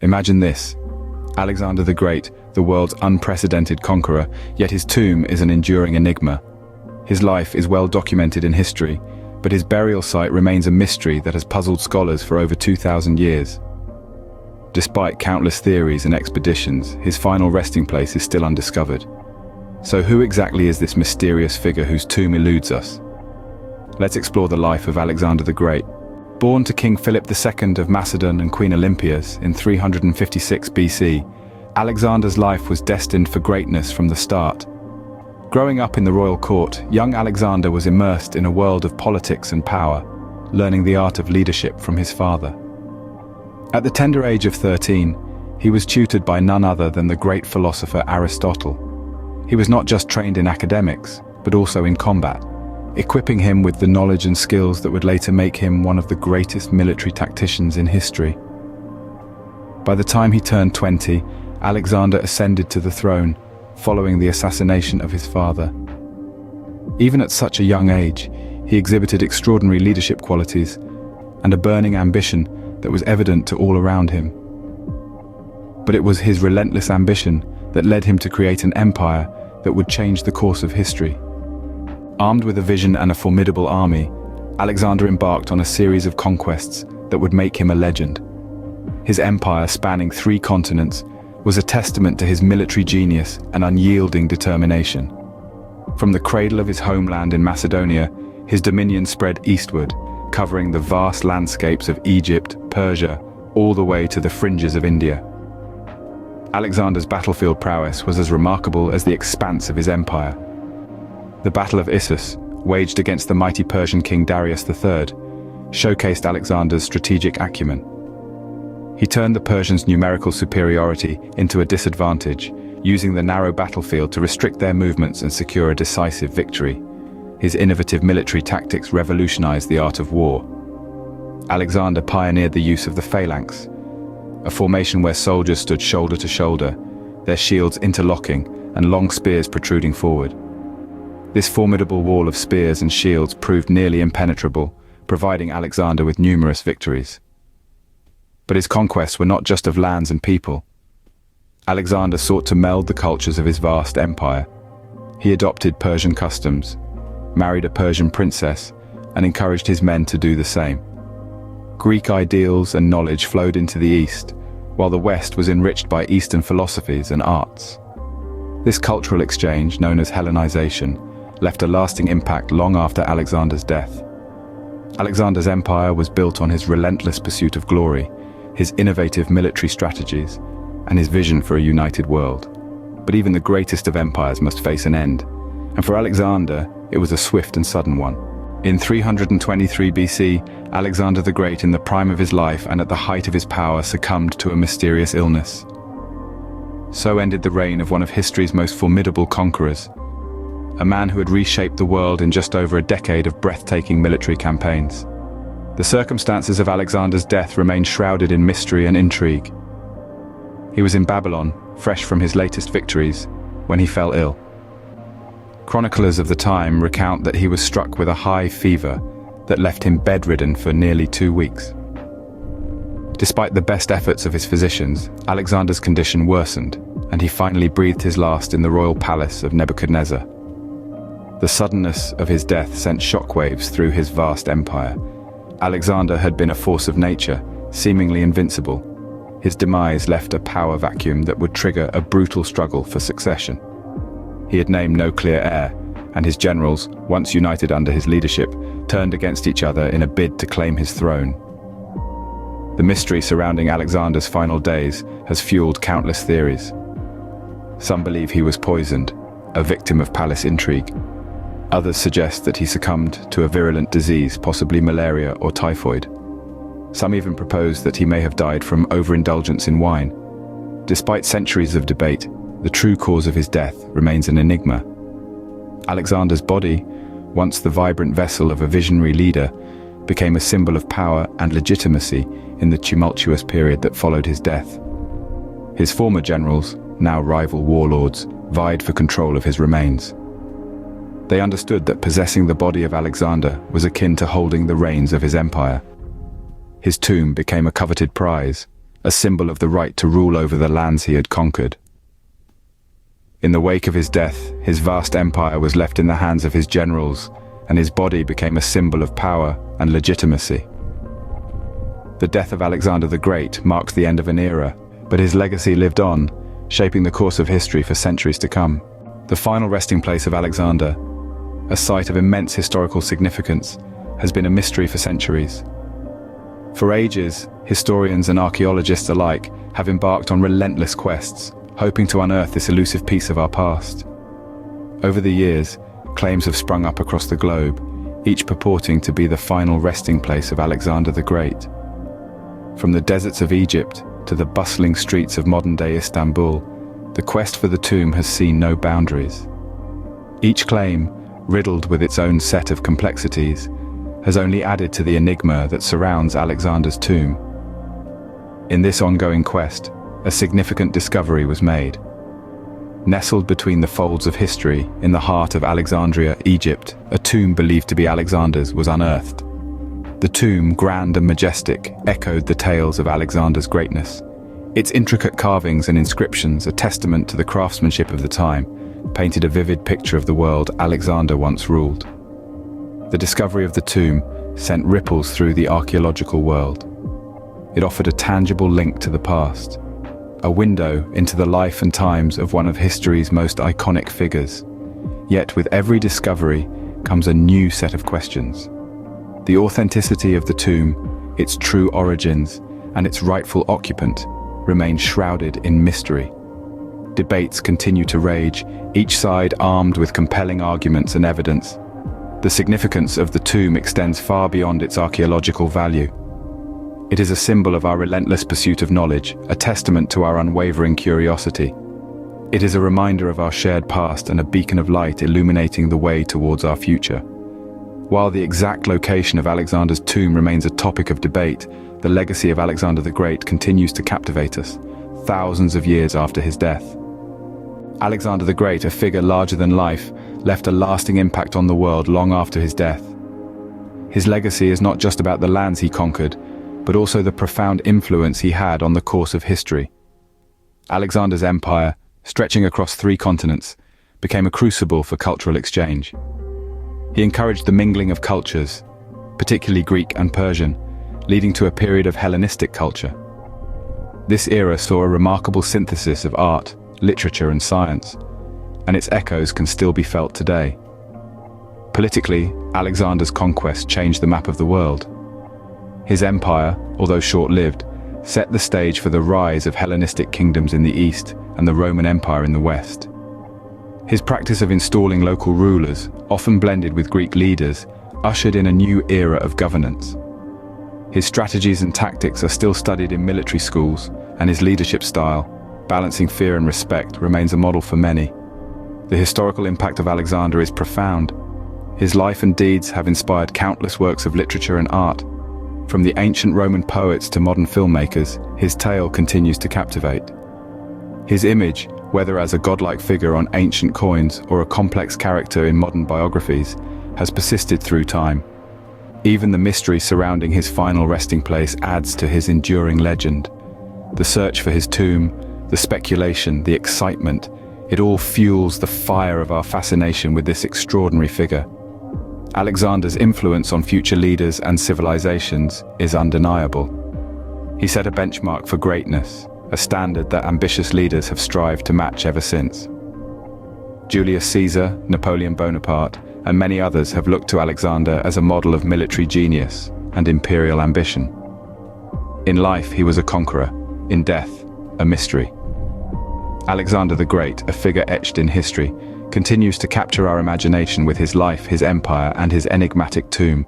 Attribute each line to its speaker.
Speaker 1: Imagine this: Alexander the Great, the world's unprecedented conqueror, yet his tomb is an enduring enigma. His life is well documented in history, but his burial site remains a mystery that has puzzled scholars for over 2,000 years. Despite countless theories and expeditions, his final resting place is still undiscovered. So who exactly is this mysterious figure whose tomb eludes us? Let's explore the life of Alexander the Great. Born to King Philip II of Macedon and Queen Olympias in 356 BC, Alexander's life was destined for greatness from the start. Growing up in the royal court, young Alexander was immersed in a world of politics and power, learning the art of leadership from his father. At the tender age of 13, he was tutored by none other than the great philosopher Aristotle. He was not just trained in academics, but also in combat, equipping him with the knowledge and skills that would later make him one of the greatest military tacticians in history. By the time he turned 20, Alexander ascended to the throne, following the assassination of his father. Even at such a young age, he exhibited extraordinary leadership qualities and a burning ambition that was evident to all around him. But it was his relentless ambition that led him to create an empire that would change the course of history. Armed with a vision and a formidable army, Alexander embarked on a series of conquests that would make him a legend. His empire, spanning 3 continents, was a testament to his military genius and unyielding determination. From the cradle of his homeland in Macedonia, his dominion spread eastward, covering the vast landscapes of Egypt, Persia, all the way to the fringes of India. Alexander's battlefield prowess was as remarkable as the expanse of his empire. The Battle of Issus, waged against the mighty Persian king Darius III, showcased Alexander's strategic acumen. He turned the Persians' numerical superiority into a disadvantage, using the narrow battlefield to restrict their movements and secure a decisive victory. His innovative military tactics revolutionized the art of war. Alexander pioneered the use of the phalanx, a formation where soldiers stood shoulder to shoulder, their shields interlocking and long spears protruding forward. This formidable wall of spears and shields proved nearly impenetrable, providing Alexander with numerous victories. But his conquests were not just of lands and people. Alexander sought to meld the cultures of his vast empire. He adopted Persian customs, married a Persian princess, and encouraged his men to do the same. Greek ideals and knowledge flowed into the East, while the West was enriched by Eastern philosophies and arts. This cultural exchange, known as Hellenization, left a lasting impact long after Alexander's death. Alexander's empire was built on his relentless pursuit of glory, his innovative military strategies, and his vision for a united world. But even the greatest of empires must face an end, and for Alexander, it was a swift and sudden one. In 323 BC, Alexander the Great, in the prime of his life and at the height of his power, succumbed to a mysterious illness. So ended the reign of one of history's most formidable conquerors, a man who had reshaped the world in just over a decade of breathtaking military campaigns. The circumstances of Alexander's death remain shrouded in mystery and intrigue. He was in Babylon, fresh from his latest victories, when he fell ill. Chroniclers of the time recount that he was struck with a high fever that left him bedridden for nearly 2 weeks. Despite the best efforts of his physicians, Alexander's condition worsened, and he finally breathed his last in the royal palace of Nebuchadnezzar. The suddenness of his death sent shockwaves through his vast empire. Alexander had been a force of nature, seemingly invincible. His demise left a power vacuum that would trigger a brutal struggle for succession. He had named no clear heir, and his generals, once united under his leadership, turned against each other in a bid to claim his throne. The mystery surrounding Alexander's final days has fueled countless theories. Some believe he was poisoned, a victim of palace intrigue. Others suggest that he succumbed to a virulent disease, possibly malaria or typhoid. Some even propose that he may have died from overindulgence in wine. Despite centuries of debate, the true cause of his death remains an enigma. Alexander's body, once the vibrant vessel of a visionary leader, became a symbol of power and legitimacy in the tumultuous period that followed his death. His former generals, now rival warlords, vied for control of his remains. They understood that possessing the body of Alexander was akin to holding the reins of his empire. His tomb became a coveted prize, a symbol of the right to rule over the lands he had conquered. In the wake of his death, his vast empire was left in the hands of his generals, and his body became a symbol of power and legitimacy. The death of Alexander the Great marked the end of an era, but his legacy lived on, shaping the course of history for centuries to come. The final resting place of Alexander, a site of immense historical significance, has been a mystery for centuries. For ages, historians and archaeologists alike have embarked on relentless quests, hoping to unearth this elusive piece of our past. Over the years, claims have sprung up across the globe, each purporting to be the final resting place of Alexander the Great. From the deserts of Egypt to the bustling streets of modern-day Istanbul, the quest for the tomb has seen no boundaries. Each claim, riddled with its own set of complexities, has only added to the enigma that surrounds Alexander's tomb. In this ongoing quest, a significant discovery was made. Nestled between the folds of history in the heart of Alexandria, Egypt, a tomb believed to be Alexander's was unearthed. The tomb, grand and majestic, echoed the tales of Alexander's greatness. Its intricate carvings and inscriptions, a testament to the craftsmanship of the time, painted a vivid picture of the world Alexander once ruled. The discovery of the tomb sent ripples through the archaeological world. It offered a tangible link to the past, a window into the life and times of one of history's most iconic figures. Yet with every discovery comes a new set of questions. The authenticity of the tomb, its true origins, and its rightful occupant remain shrouded in mystery. Debates continue to rage, each side armed with compelling arguments and evidence. The significance of the tomb extends far beyond its archaeological value. It is a symbol of our relentless pursuit of knowledge, a testament to our unwavering curiosity. It is a reminder of our shared past and a beacon of light illuminating the way towards our future. While the exact location of Alexander's tomb remains a topic of debate, the legacy of Alexander the Great continues to captivate us, thousands of years after his death. Alexander the Great, a figure larger than life, left a lasting impact on the world long after his death. His legacy is not just about the lands he conquered, but also the profound influence he had on the course of history. Alexander's empire, stretching across 3 continents, became a crucible for cultural exchange. He encouraged the mingling of cultures, particularly Greek and Persian, leading to a period of Hellenistic culture. This era saw a remarkable synthesis of art, literature and science, and its echoes can still be felt today. Politically, Alexander's conquest changed the map of the world. His empire, although short-lived, set the stage for the rise of Hellenistic kingdoms in the east and the Roman Empire in the west. His practice of installing local rulers, often blended with Greek leaders, ushered in a new era of governance. His strategies and tactics are still studied in military schools, and his leadership style, balancing fear and respect, remains a model for many. The historical impact of Alexander is profound. His life and deeds have inspired countless works of literature and art. From the ancient Roman poets to modern filmmakers, his tale continues to captivate. His image, whether as a godlike figure on ancient coins or a complex character in modern biographies, has persisted through time. Even the mystery surrounding his final resting place adds to his enduring legend. The search for his tomb, the speculation, the excitement, it all fuels the fire of our fascination with this extraordinary figure. Alexander's influence on future leaders and civilizations is undeniable. He set a benchmark for greatness, a standard that ambitious leaders have strived to match ever since. Julius Caesar, Napoleon Bonaparte, and many others have looked to Alexander as a model of military genius and imperial ambition. In life, he was a conqueror. In death, a mystery. Alexander the Great, a figure etched in history, continues to capture our imagination with his life, his empire, and his enigmatic tomb.